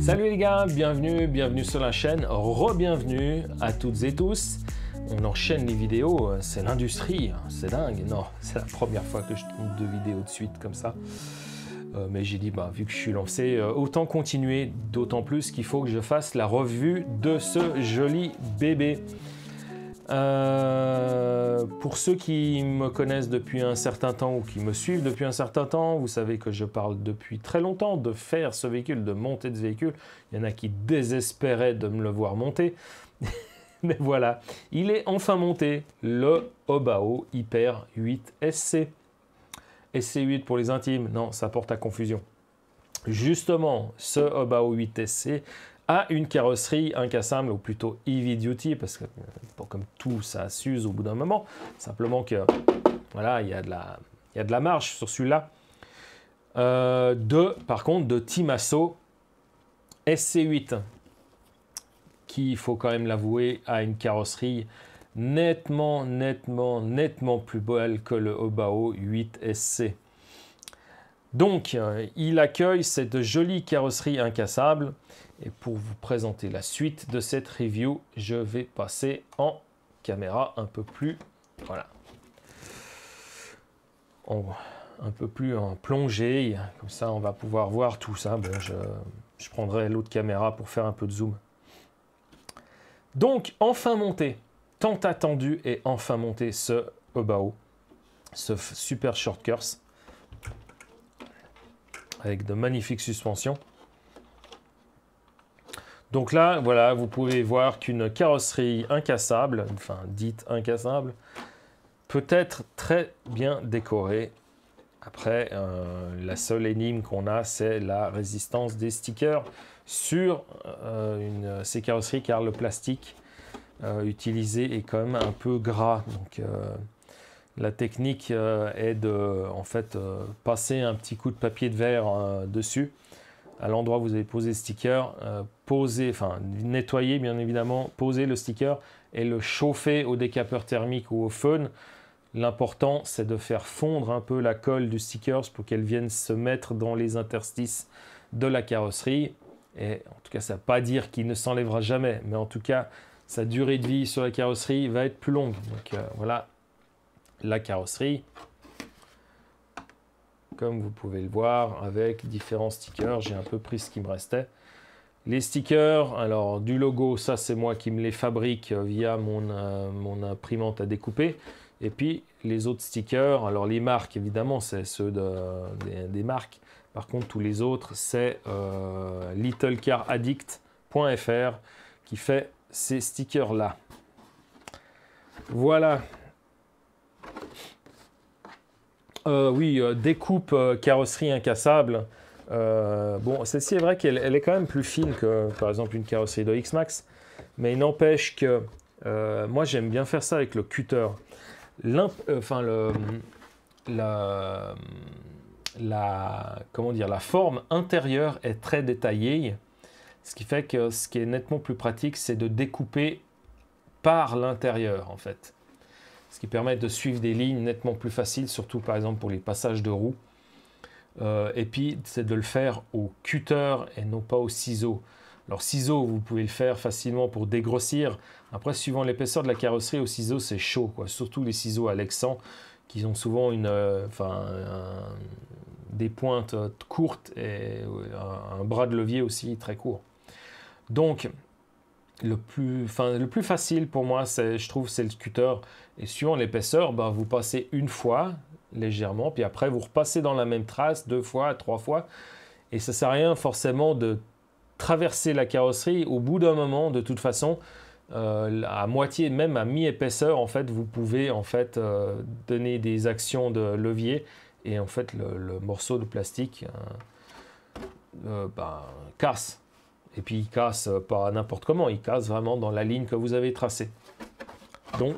Salut les gars, bienvenue sur la chaîne, re-bienvenue à toutes et tous. On enchaîne les vidéos, c'est l'industrie, c'est dingue. Non, c'est la première fois que je tourne 2 vidéos de suite comme ça. Mais j'ai dit, vu que je suis lancé, autant continuer, d'autant plus qu'il faut que je fasse la revue de ce joli bébé. Pour ceux qui me connaissent depuis un certain temps ou qui me suivent depuis un certain temps, vous savez que je parle depuis très longtemps de faire ce véhicule, de monter ce véhicule. Il y en a qui désespéraient de me le voir monter. Mais voilà, il est enfin monté, le Obao Hyper 8 SC. SC8 pour les intimes, non, ça porte à confusion. Justement, ce Obao 8 SC a une carrosserie incassable, ou plutôt heavy duty, parce que comme tout, ça s'use au bout d'un moment. Simplement que, voilà, il y a de la marge sur celui-là. Par contre, de Timasso SC8, qui, il faut quand même l'avouer, a une carrosserie nettement plus belle que le Obao 8 SC. Donc, il accueille cette jolie carrosserie incassable. Et pour vous présenter la suite de cette review, je vais passer en caméra un peu plus, voilà, un peu plus en plongée. Comme ça, on va pouvoir voir tout ça. Bon, je prendrai l'autre caméra pour faire un peu de zoom. Donc, enfin monté, tant attendu et enfin monté ce Obao, ce super short course, avec de magnifiques suspensions. Donc là, voilà, vous pouvez voir qu'une carrosserie incassable, enfin dite incassable, peut être très bien décorée. Après, la seule énigme qu'on a, c'est la résistance des stickers sur ces carrosseries, car le plastique utilisé est quand même un peu gras. Donc la technique est de passer un petit coup de papier de verre dessus, à l'endroit où vous avez posé le sticker, nettoyer bien évidemment, poser le sticker et le chauffer au décapeur thermique ou au fun. L'important, c'est de faire fondre un peu la colle du sticker pour qu'elle vienne se mettre dans les interstices de la carrosserie. Et en tout cas, ça ne veut pas dire qu'il ne s'enlèvera jamais, mais en tout cas, sa durée de vie sur la carrosserie va être plus longue. Donc voilà la carrosserie, comme vous pouvez le voir, avec différents stickers. J'ai un peu pris ce qui me restait. Les stickers, alors du logo, ça c'est moi qui me les fabrique via mon imprimante à découper. Et puis les autres stickers, alors les marques évidemment c'est ceux des marques. Par contre tous les autres c'est littlecaraddict.fr qui fait ces stickers là. Voilà. Découpe carrosserie incassable. Bon, celle-ci est vrai qu'elle est quand même plus fine que par exemple une carrosserie de X-Max, mais il n'empêche que moi j'aime bien faire ça avec le cutter. La forme intérieure est très détaillée, ce qui fait que ce qui est nettement plus pratique, c'est de découper par l'intérieur en fait. Ce qui permet de suivre des lignes nettement plus faciles, surtout par exemple pour les passages de roues. Et puis, c'est de le faire au cutter et non pas au ciseau. Alors, ciseau, vous pouvez le faire facilement pour dégrossir. Après, suivant l'épaisseur de la carrosserie, au ciseau, c'est chaud, quoi. Surtout les ciseaux Alexan, qui ont souvent des pointes courtes et un bras de levier aussi très court. Donc, le plus facile pour moi, je trouve, c'est le cutter. Et suivant l'épaisseur, vous passez une fois légèrement, puis après vous repassez dans la même trace 2 fois, 3 fois. Et ça ne sert à rien forcément de traverser la carrosserie. Au bout d'un moment, de toute façon, à moitié, même à mi-épaisseur, en fait, vous pouvez donner des actions de levier et en fait le morceau de plastique casse. Et puis il casse pas n'importe comment, il casse vraiment dans la ligne que vous avez tracée. Donc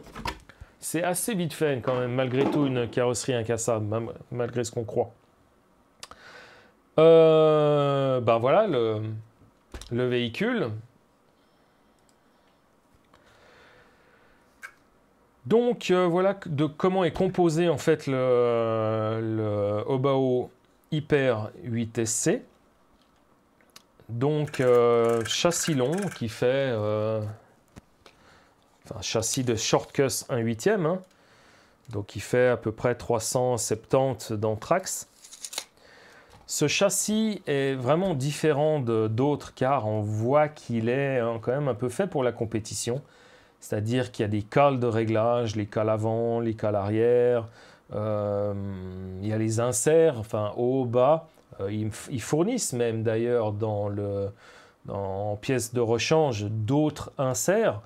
c'est assez vite fait quand même, malgré tout, une carrosserie incassable, malgré ce qu'on croit. Voilà le véhicule. Donc voilà de comment est composé en fait le Obao Hyper 8SC. Donc châssis long qui fait châssis de Shortcuss 1/8, hein. Donc il fait à peu près 370 d'anthrax. Ce châssis est vraiment différent d'autres car on voit qu'il est quand même un peu fait pour la compétition. C'est-à-dire qu'il y a des cales de réglage, les cales avant, les cales arrière, il y a les inserts, enfin haut, bas. Ils fournissent même d'ailleurs en pièces de rechange d'autres inserts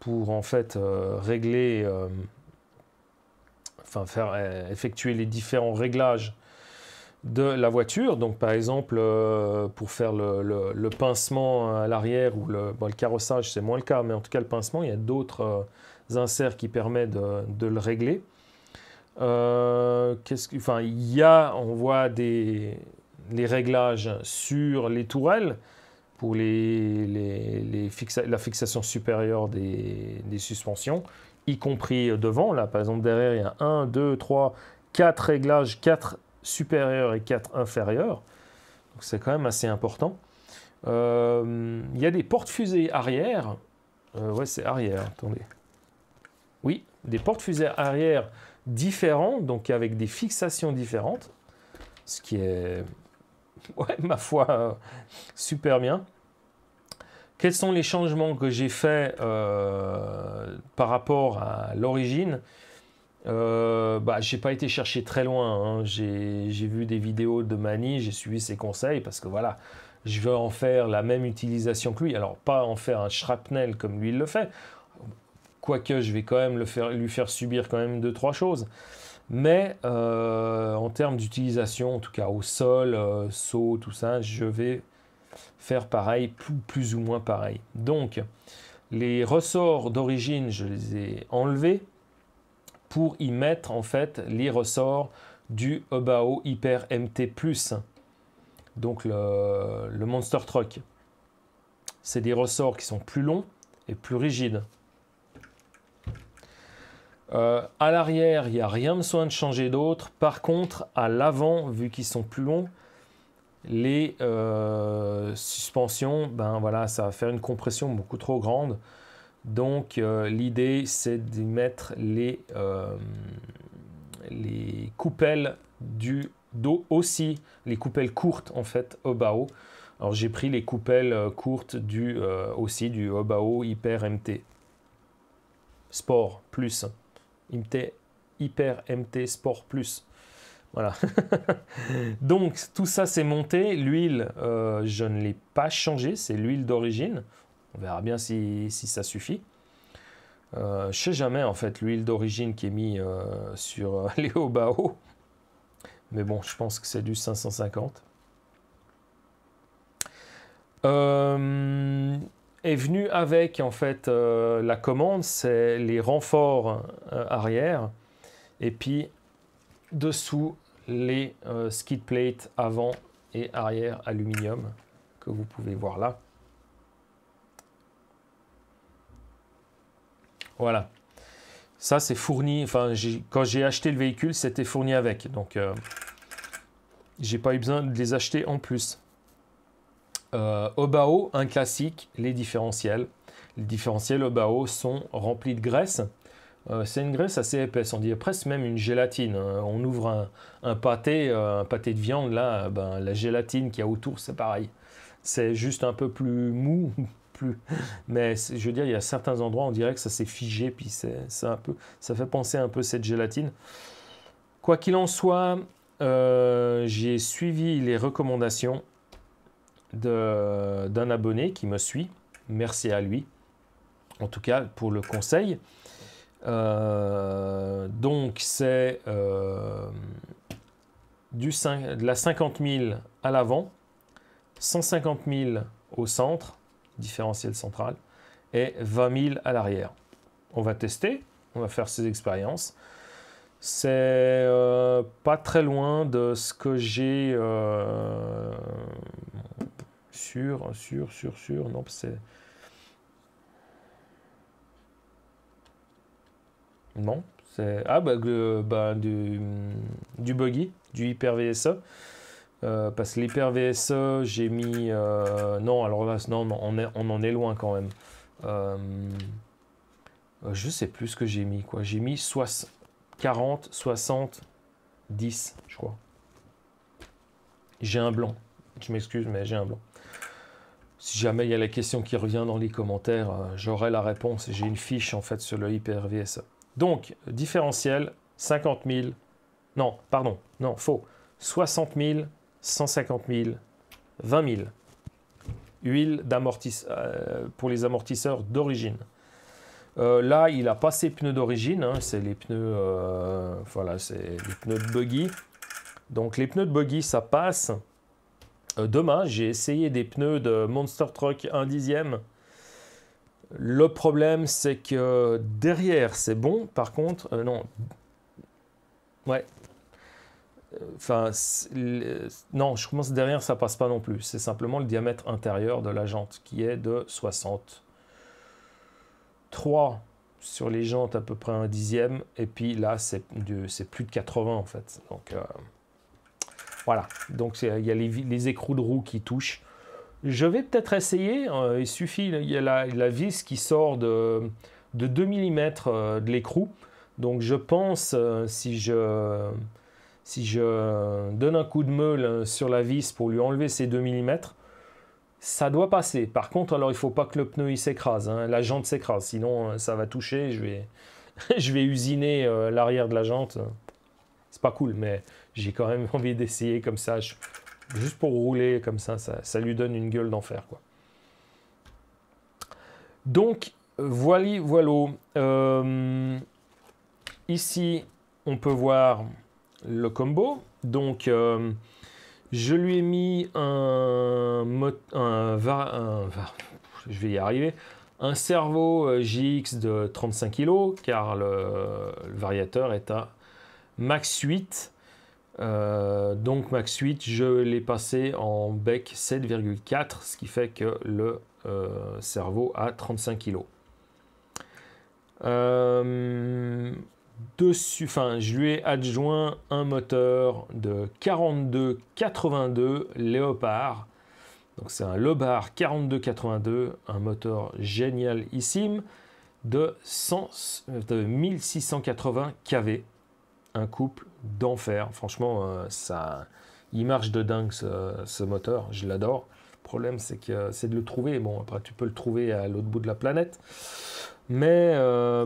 pour en fait régler, effectuer les différents réglages de la voiture. Donc par exemple pour faire le pincement à l'arrière ou le carrossage, c'est moins le cas, mais en tout cas le pincement, il y a d'autres inserts qui permettent de le régler. On voit les réglages sur les tourelles pour la fixation supérieure des suspensions, y compris devant. Là par exemple derrière il y a 1, 2, 3, 4 réglages, 4 supérieurs et 4 inférieurs. Donc c'est quand même assez important. Il y a des porte-fusées arrière. Ouais, c'est arrière, attendez. Oui, des porte-fusées arrière différents, donc avec des fixations différentes. Ce qui est, ouais, ma foi, super bien. Quels sont les changements que j'ai faits par rapport à l'origine? J'ai pas été chercher très loin, hein. J'ai vu des vidéos de Manny, j'ai suivi ses conseils parce que voilà, je veux en faire la même utilisation que lui. Alors pas en faire un shrapnel comme lui il le fait, quoique je vais quand même lui faire subir quand même 2-3 choses. Mais en termes d'utilisation, en tout cas au sol, saut, tout ça, je vais faire pareil, plus ou moins pareil. Donc les ressorts d'origine, je les ai enlevés pour y mettre en fait les ressorts du Obao Hyper MT+, donc le Monster Truck. C'est des ressorts qui sont plus longs et plus rigides. À l'arrière, il n'y a rien besoin de changer d'autre. Par contre, à l'avant, vu qu'ils sont plus longs, les suspensions, ça va faire une compression beaucoup trop grande. Donc l'idée c'est de mettre les coupelles du dos aussi, les coupelles courtes en fait Obao. Alors j'ai pris les coupelles courtes aussi du Obao Hyper MT Sport Plus, Hyper MT Sport Plus. Voilà. Donc tout ça c'est monté. L'huile, je ne l'ai pas changée, c'est l'huile d'origine. On verra bien si ça suffit. Je ne sais jamais en fait l'huile d'origine qui est mise sur les Obao. Mais bon, je pense que c'est du 550. Est venu avec en fait la commande, c'est les renforts arrière. Et puis dessous les skid plates avant et arrière aluminium que vous pouvez voir là. Voilà, ça c'est fourni, quand j'ai acheté le véhicule, c'était fourni avec, donc j'ai pas eu besoin de les acheter en plus. Obao, un classique, les différentiels. Les différentiels Obao sont remplis de graisse. C'est une graisse assez épaisse, on dirait presque même une gélatine. On ouvre un pâté de viande, là, la gélatine qu'il y a autour, c'est pareil. C'est juste un peu plus mou. Mais je veux dire, il y a certains endroits, on dirait que ça s'est figé, puis ça fait penser un peu cette gélatine. Quoi qu'il en soit, j'ai suivi les recommandations d'un abonné qui me suit. Merci à lui, en tout cas pour le conseil. Donc c'est de la 50 000 à l'avant, 150 000 au centre, différentiel central, et 20 000 à l'arrière. On va tester, on va faire ces expériences. C'est pas très loin de ce que j'ai Sûr, non, c'est... Non, c'est... Ah, du buggy, du Hyper VSE. Parce que l'Hyper VSE, j'ai mis... non, alors là, non, on en est loin quand même. Je sais plus ce que j'ai mis, quoi. J'ai mis 40, 60, 10, je crois. J'ai un blanc. Je m'excuse, mais j'ai un blanc. Si jamais il y a la question qui revient dans les commentaires, j'aurai la réponse. J'ai une fiche, en fait, sur le Hyper VSE. Donc, différentiel, 50 000. Non, pardon, non, faux. 60 000, 150 000, 20 000. Huile pour les amortisseurs d'origine. Là, il n'a pas ses pneus d'origine, hein, c'est les pneus, voilà, c'est les pneus de buggy. Donc les pneus de buggy, ça passe. Demain, j'ai essayé des pneus de Monster Truck 1/10. Le problème, c'est que derrière, c'est bon. Par contre, non. Ouais. Enfin, non, je commence derrière, ça passe pas non plus. C'est simplement le diamètre intérieur de la jante qui est de 63 sur les jantes, à peu près 1/10. Et puis là, c'est plus de 80 en fait. Donc voilà. Donc il y a les écrous de roue qui touchent. Je vais peut-être essayer. Il suffit, il y a la vis qui sort de 2 mm de l'écrou. Donc je pense, si je donne un coup de meule sur la vis pour lui enlever ces 2 mm, ça doit passer. Par contre, alors il ne faut pas que le pneu s'écrase, hein, la jante s'écrase, sinon ça va toucher, je vais usiner l'arrière de la jante. C'est pas cool, mais j'ai quand même envie d'essayer comme ça, juste pour rouler comme ça lui donne une gueule d'enfer, quoi. Donc, voilà. Ici, on peut voir le combo. Donc, je lui ai mis je vais y arriver, un servo JX de 35 kg, car le variateur est à max 8. Donc max 8, je l'ai passé en bec 7,4, ce qui fait que le servo a 35 kg. Dessus, je lui ai adjoint un moteur de 4282 Léopard. Donc c'est un Leopard 4282, un moteur génialissime de 1680 kV. Un couple d'enfer. Franchement, il marche de dingue ce moteur. Je l'adore. Le problème, c'est que c'est de le trouver. Bon, après, tu peux le trouver à l'autre bout de la planète. Mais,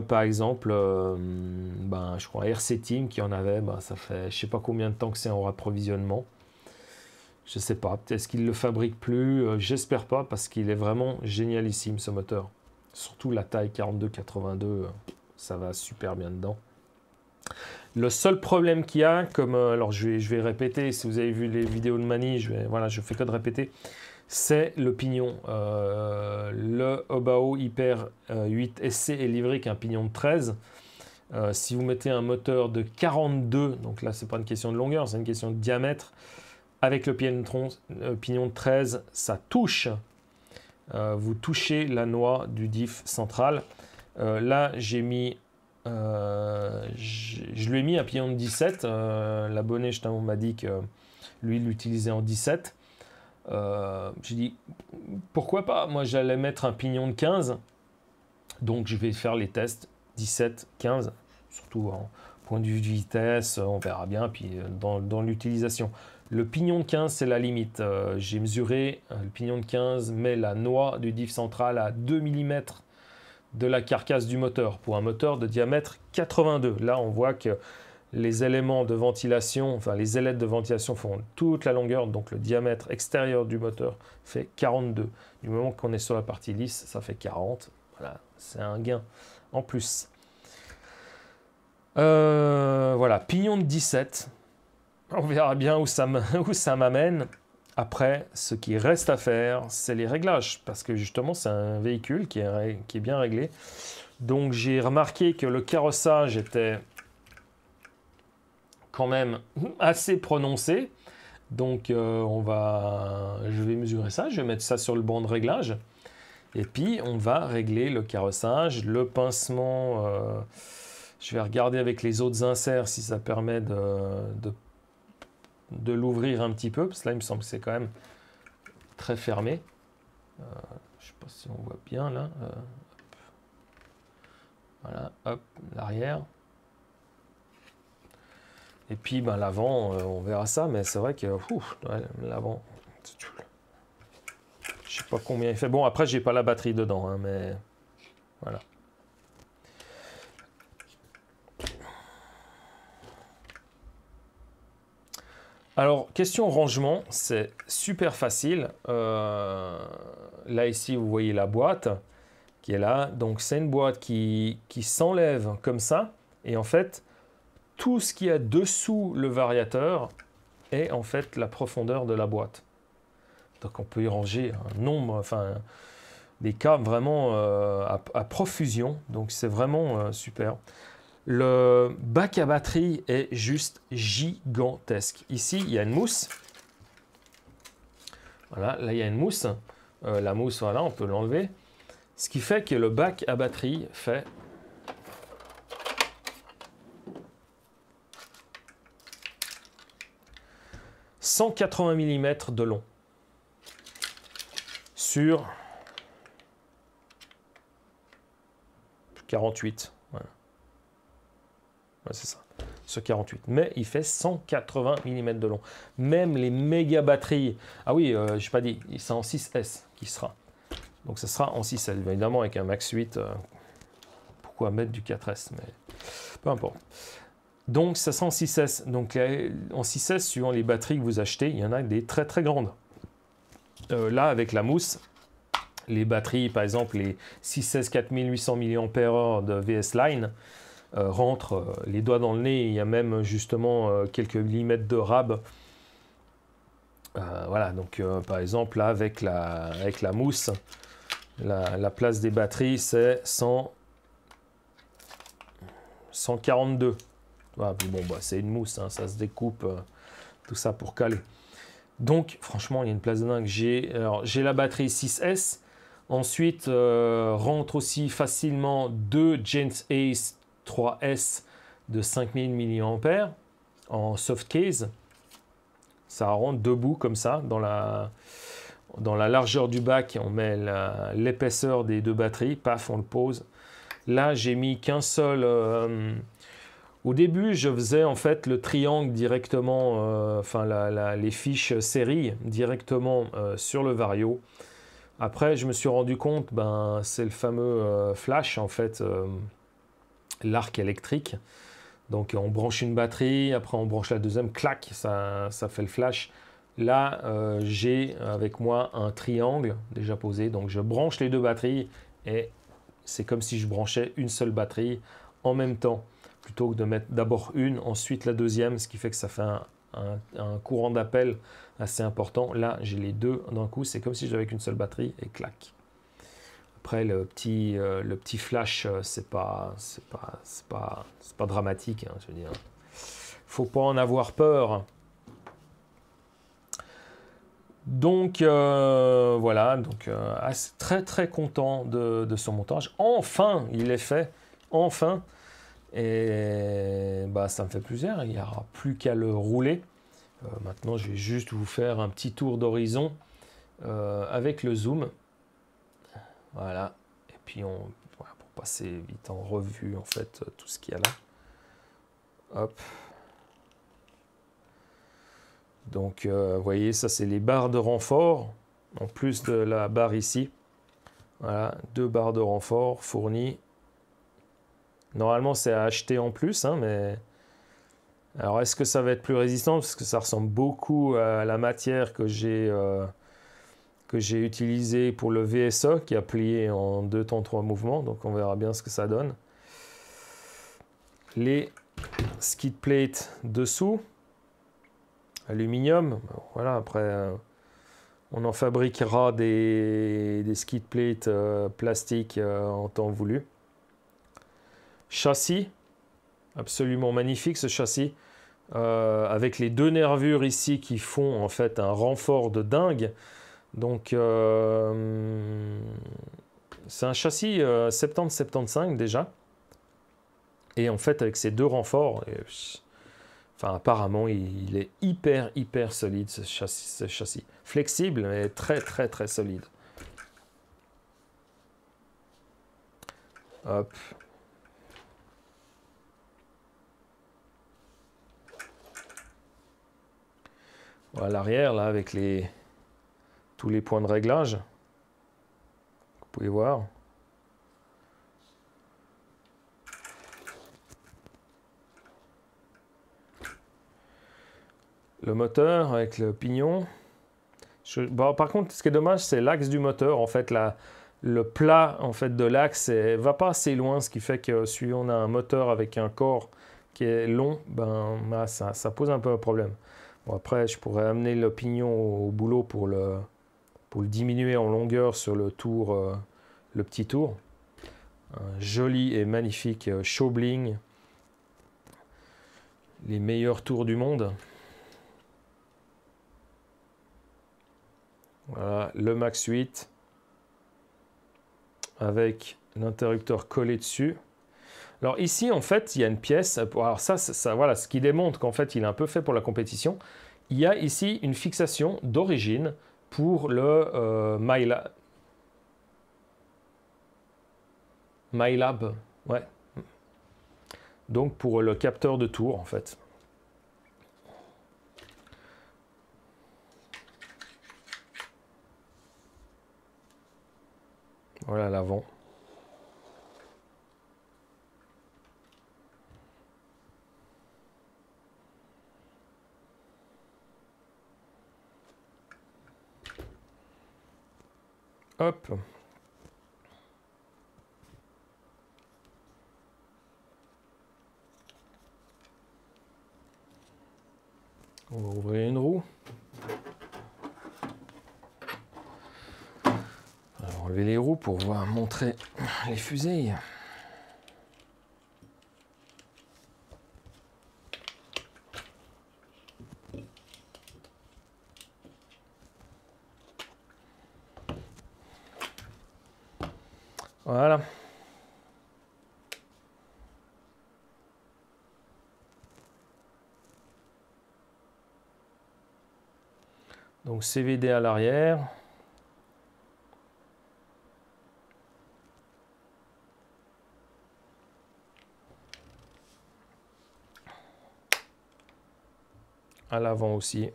par exemple, je crois RC Team qui en avait, ça fait je sais pas combien de temps que c'est en approvisionnement. Je sais pas. Peut-être qu'il ne le fabrique plus. J'espère pas, parce qu'il est vraiment génialissime, ce moteur. Surtout la taille 42-82, ça va super bien dedans. Le seul problème qu'il y a, alors je vais répéter, si vous avez vu les vidéos de Mani, je fais que de répéter, c'est le pignon. Le Obao Hyper 8 SC est livré avec un pignon de 13. Si vous mettez un moteur de 42, donc là c'est pas une question de longueur, c'est une question de diamètre, avec le pignon de 13, ça touche. Vous touchez la noix du diff central. Là j'ai mis... je lui ai mis un pignon de 17. L'abonné justement m'a dit que lui il l'utilisait en 17. J'ai dit pourquoi pas, moi j'allais mettre un pignon de 15, donc je vais faire les tests 17, 15, surtout en point de vue de vitesse, on verra bien, puis dans l'utilisation. Le pignon de 15 c'est la limite. J'ai mesuré, le pignon de 15 met la noix du diff central à 2 mm de la carcasse du moteur, pour un moteur de diamètre 82. Là, on voit que les éléments de ventilation, les ailettes de ventilation font toute la longueur, donc le diamètre extérieur du moteur fait 42. Du moment qu'on est sur la partie lisse, ça fait 40. Voilà, c'est un gain en plus. Voilà, pignon de 17. On verra bien où ça m'amène. Après, ce qui reste à faire, c'est les réglages, parce que justement, c'est un véhicule qui est bien réglé. Donc, j'ai remarqué que le carrossage était quand même assez prononcé. Donc je vais mesurer ça, je vais mettre ça sur le banc de réglage. Et puis on va régler le carrossage, le pincement. Je vais regarder avec les autres inserts si ça permet de l'ouvrir un petit peu, parce que là il me semble que c'est quand même très fermé. Je ne sais pas si on voit bien là. Voilà, hop, l'arrière. Et puis ben, l'avant, on verra ça, mais c'est vrai que ouais, l'avant, je sais pas combien il fait. Bon, après, j'ai pas la batterie dedans, hein, mais voilà. Alors, question rangement, c'est super facile. Là, ici, vous voyez la boîte qui est là. Donc, c'est une boîte qui s'enlève comme ça. Et en fait, tout ce qui est dessous le variateur est en fait la profondeur de la boîte. Donc, on peut y ranger un nombre, enfin, des câbles vraiment à profusion. Donc, c'est vraiment super. Le bac à batterie est juste gigantesque. Ici, il y a une mousse. Voilà, là, il y a une mousse. La mousse, voilà, on peut l'enlever. Ce qui fait que le bac à batterie fait 180 mm de long sur 48. Voilà. Ouais, c'est ça, sur 48. Mais il fait 180 mm de long. Même les méga batteries. Ah oui, je n'ai pas dit, c'est en 6S qui sera. Donc ça sera en 6S, évidemment avec un Max 8. Pourquoi mettre du 4S, mais peu importe. Donc ça sera en 6S. Donc en 6S, suivant les batteries que vous achetez, il y en a des très très grandes. Là, avec la mousse, les batteries, par exemple, les 6S 4800 mAh de VS Line, rentrent les doigts dans le nez. Il y a même justement quelques millimètres de rab. Voilà, donc par exemple, là, avec la mousse, la place des batteries, c'est 142. Ah, puis bon, bah, c'est une mousse, hein, ça se découpe, tout ça pour caler. Donc, franchement, il y a une place de dingue. J'ai la batterie 6S. Ensuite, rentre aussi facilement deux Gens Ace 3S de 5000 mAh en soft case. Ça rentre debout comme ça, dans la largeur du bac. On met l'épaisseur des deux batteries, paf, on le pose. Là, j'ai mis qu'un seul... Au début, je faisais en fait le triangle directement, les fiches série directement sur le Vario. Après, je me suis rendu compte, c'est le fameux flash, en fait, l'arc électrique. Donc, on branche une batterie, après on branche la deuxième, clac, ça fait le flash. Là, j'ai avec moi un triangle déjà posé. Donc, je branche les deux batteries et c'est comme si je branchais une seule batterie en même temps, plutôt que de mettre d'abord une, ensuite la deuxième, ce qui fait que ça fait un courant d'appel assez important. Là, j'ai les deux d'un coup, c'est comme si j'avais qu'une seule batterie et clac. Après, le petit flash, c'est pas dramatique, hein, je veux dire. Faut pas en avoir peur. Donc voilà, donc très très content de son montage. Enfin, il est fait, enfin. Et ça me fait plaisir, il n'y aura plus qu'à le rouler. Maintenant, je vais juste vous faire un petit tour d'horizon avec le zoom. Voilà. Et puis, voilà, pour passer vite en revue, en fait, tout ce qu'il y a là. Hop. Donc, vous voyez, ça, c'est les barres de renfort, en plus de la barre ici. Voilà, 2 barres de renfort fournies. Normalement, c'est à acheter en plus, hein, mais... Alors, est-ce que ça va être plus résistant? Parce que ça ressemble beaucoup à la matière que j'ai utilisée pour le VSA, qui a plié en 2 temps 3 mouvements. Donc, on verra bien ce que ça donne. Les skid plates dessous. Aluminium. Voilà, après, on en fabriquera des skid plates plastiques en temps voulu. Châssis. Absolument magnifique ce châssis. avec les deux nervures ici qui font en fait un renfort de dingue. Donc c'est un châssis 70-75 déjà. Et en fait avec ces deux renforts, enfin apparemment il est hyper solide ce châssis. Flexible mais très solide. Hop. Voilà l'arrière là avec tous les points de réglage. Vous pouvez voir. Le moteur avec le pignon. Bon, par contre, ce qui est dommage, c'est l'axe du moteur. En fait, le plat en fait, de l'axe ne va pas assez loin, ce qui fait que si on a un moteur avec un corps qui est long, ben, ça pose un peu un problème. Bon, après, je pourrais amener le pignon au boulot pour le diminuer en longueur sur le tour, le petit tour. Un joli et magnifique Schaubling. Les meilleurs tours du monde. Voilà, le Max 8 avec l'interrupteur collé dessus. Alors ici, en fait, il y a une pièce. Alors ça voilà, ce qui démontre qu'en fait, il est un peu fait pour la compétition. Il y a ici une fixation d'origine pour le MyLab. Ouais. Donc pour le capteur de tour, en fait. Voilà l'avant. Hop. On va ouvrir une roue. Enlever les roues pour voir montrer les fusées. Voilà. Donc CVD à l'arrière. À l'avant aussi.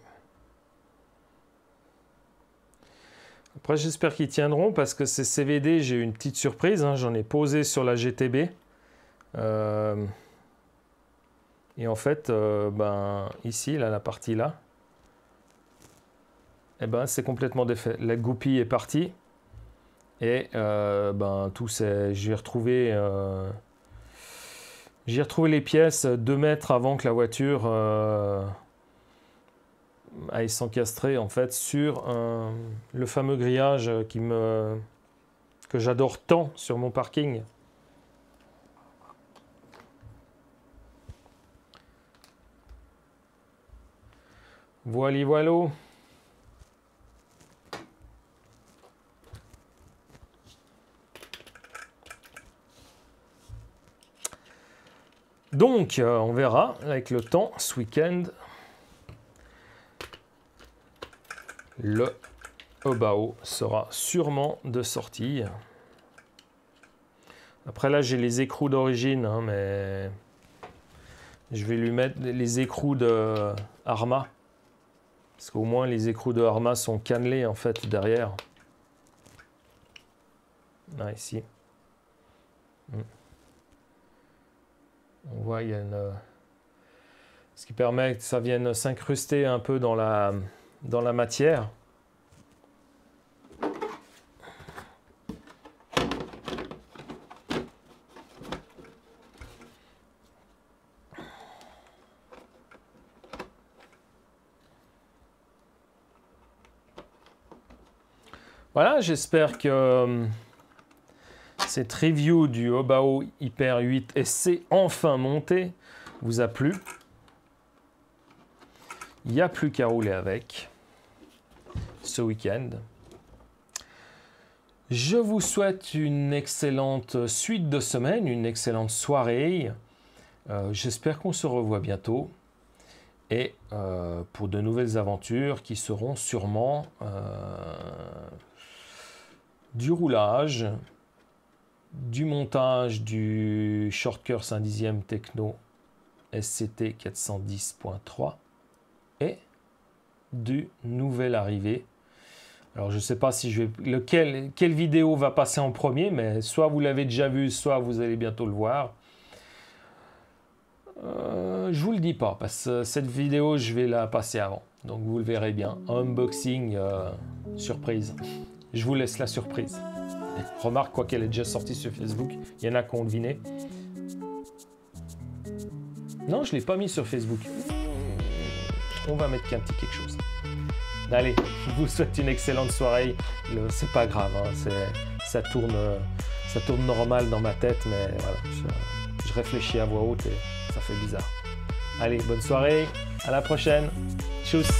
Après, j'espère qu'ils tiendront parce que ces CVD, j'ai eu une petite surprise. Hein, j'en ai posé sur la GTB. Et en fait, ici, là, la partie là, eh ben, c'est complètement défait. La goupille est partie. Et tout c'est. J'ai retrouvé les pièces 2 mètres avant que la voiture aille s'encastrer en fait sur le fameux grillage que j'adore tant sur mon parking. Voilà. Donc, on verra avec le temps, ce week-end, le Obao sera sûrement de sortie. Après là, j'ai les écrous d'origine, hein, mais je vais lui mettre les écrous de Arma. Parce qu'au moins, les écrous de Arma sont cannelés en fait derrière. Ah, ici. On voit, il y a ce qui permet que ça vienne s'incruster un peu dans la matière. Voilà, j'espère que cette review du Obao Hyper 8 SC enfin monté vous a plu. Il n'y a plus qu'à rouler avec ce week-end. Je vous souhaite une excellente suite de semaine, une excellente soirée. J'espère qu'on se revoit bientôt. Et pour de nouvelles aventures qui seront sûrement du roulage, du montage du Short Course 1/10 Techno SCT 410.3 et du nouvel arrivé. Alors je ne sais pas si je vais quelle vidéo va passer en premier, mais soit vous l'avez déjà vu, soit vous allez bientôt le voir. Je vous le dis pas parce que cette vidéo je vais la passer avant, donc vous le verrez bien. Unboxing surprise. Je vous laisse la surprise. Remarque, quoi qu'elle est déjà sortie sur Facebook, il y en a qui ont deviné. Non, je l'ai pas mis sur Facebook. On va mettre qu'un petit quelque chose. Allez, je vous souhaite une excellente soirée. C'est pas grave, hein, ça tourne normal dans ma tête, mais voilà, je réfléchis à voix haute et ça fait bizarre. Allez, bonne soirée, à la prochaine. Tchuss.